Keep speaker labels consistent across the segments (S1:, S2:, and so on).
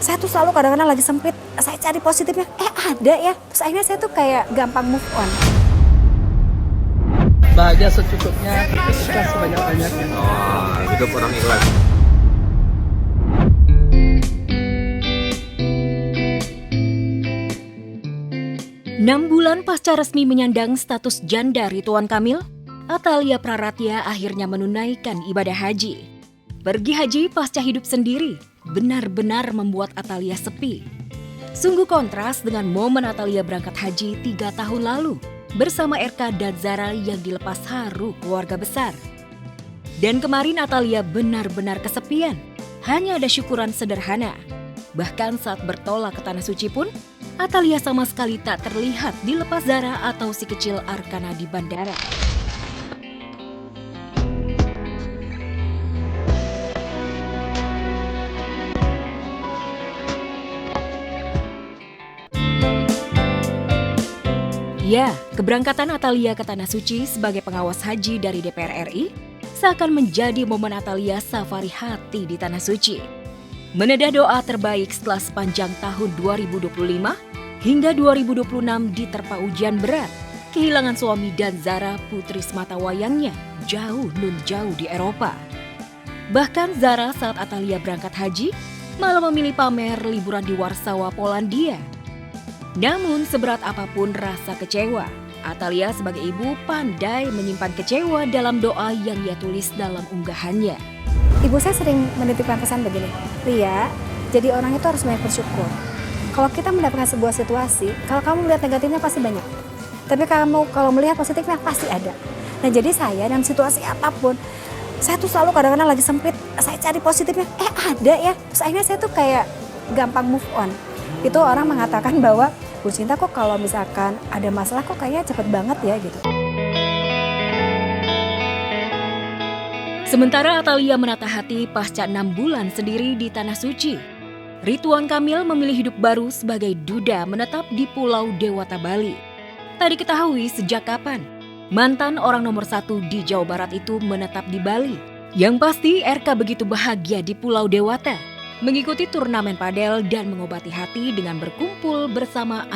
S1: Saya tuh selalu kadang-kadang lagi sempit, saya cari positifnya, ada ya. Terus akhirnya saya tuh kayak gampang move on.
S2: Bahagia secukupnya, ikhlas sebanyak-banyaknya.
S3: Hidup orang ikhlas.
S4: Enam bulan pasca resmi menyandang status janda Ridwan Kamil, Atalia Praratya akhirnya menunaikan ibadah haji. Pergi haji pasca hidup sendiri benar-benar membuat Atalia sepi. Sungguh kontras dengan momen Atalia berangkat haji 3 tahun lalu bersama RK dan Zara yang dilepas haru keluarga besar. Dan kemarin Atalia benar-benar kesepian, hanya ada syukuran sederhana. Bahkan saat bertolak ke Tanah Suci pun, Atalia sama sekali tak terlihat dilepas Zara atau si kecil Arkana di bandara. Ya, keberangkatan Atalia ke Tanah Suci sebagai pengawas haji dari DPR RI seakan menjadi momen Atalia safari hati di Tanah Suci. Menedah doa terbaik setelah sepanjang tahun 2025 hingga 2026 diterpa ujian berat, kehilangan suami dan Zara putri semata wayangnya jauh nun jauh di Eropa. Bahkan Zara saat Atalia berangkat haji malah memilih pamer liburan di Warsawa, Polandia. Namun seberat apapun rasa kecewa, Atalia sebagai ibu pandai menyimpan kecewa dalam doa yang ia tulis dalam unggahannya.
S1: Ibu saya sering menitipkan pesan begini, Lia, jadi orang itu harus banyak bersyukur. Kalau kita mendapatkan sebuah situasi, kalau kamu melihat negatifnya pasti banyak. Tapi kamu kalau melihat positifnya pasti ada. Nah jadi saya dalam situasi apapun, saya tuh selalu kadang-kadang lagi sempit, saya cari positifnya, ada ya. Terus akhirnya saya tuh kayak gampang move on. Itu orang mengatakan bahwa Bu Cinta kok kalau misalkan ada masalah kok kayaknya cepet banget ya gitu.
S4: Sementara Atalia menata hati pasca 6 bulan sendiri di Tanah Suci, Ridwan Kamil memilih hidup baru sebagai duda menetap di Pulau Dewata, Bali. Tak diketahui sejak kapan mantan orang nomor 1 di Jawa Barat itu menetap di Bali. Yang pasti RK begitu bahagia di Pulau Dewata, mengikuti turnamen padel dan mengobati hati dengan berkumpul bersama.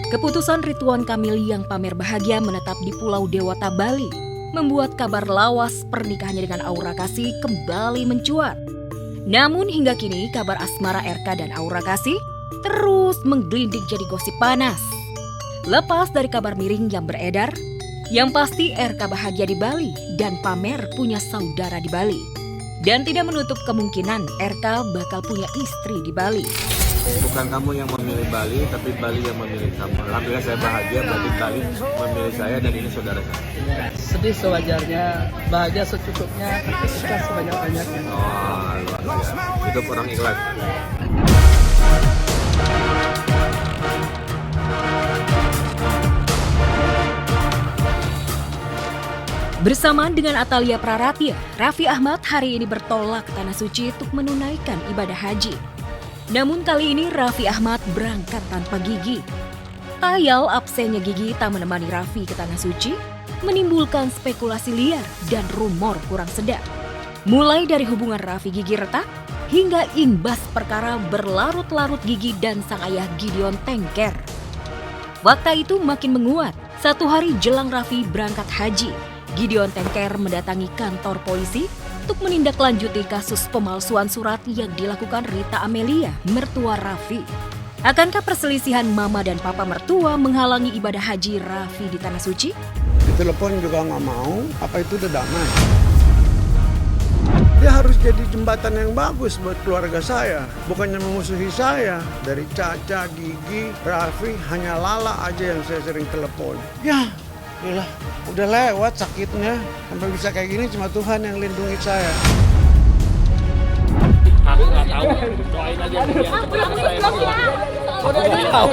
S4: Keputusan Ridwan Kamil yang pamer bahagia menetap di Pulau Dewata, Bali membuat kabar lawas pernikahannya dengan Aura Kasih kembali mencuat. Namun hingga kini kabar asmara RK dan Aura Kasih terus menggelinding jadi gosip panas. Lepas dari kabar miring yang beredar, yang pasti RK bahagia di Bali dan pamer punya saudara di Bali. Dan tidak menutup kemungkinan RK bakal punya istri di Bali.
S3: Bukan kamu yang memilih Bali, tapi Bali yang memilih kamu. Alhamdulillah saya bahagia, berarti Bali memilih saya dan ini saudara saya.
S2: Sedih sewajarnya, bahagia secukupnya, ikhlas sebanyak-banyaknya.
S3: Luar biasa. Hidup orang ikhlas.
S4: Bersamaan dengan Atalia Praratya, Raffi Ahmad hari ini bertolak ke Tanah Suci untuk menunaikan ibadah haji. Namun kali ini Raffi Ahmad berangkat tanpa Gigi. Ayal absennya Gigi tak menemani Raffi ke Tanah Suci menimbulkan spekulasi liar dan rumor kurang sedap. Mulai dari hubungan Raffi Gigi retak hingga imbas perkara berlarut-larut Gigi dan sang ayah Gideon Tengker. Fakta itu makin menguat. 1 hari jelang Raffi berangkat haji, Gideon Tengker mendatangi kantor polisi untuk menindaklanjuti kasus pemalsuan surat yang dilakukan Rita Amelia, mertua Raffi. Akankah perselisihan mama dan papa mertua menghalangi ibadah haji Raffi di Tanah Suci?
S5: Ditelepon juga nggak mau, apa itu udah damai. Dia harus jadi jembatan yang bagus buat keluarga saya, bukannya memusuhi saya. Dari Caca, Gigi, Raffi, hanya Lala aja yang saya sering telepon. Ya, udah lewat sakitnya, sampai bisa kayak gini cuma Tuhan yang lindungi saya.
S6: Aku nggak tahu, doain aja dia. Aku nggak tahu.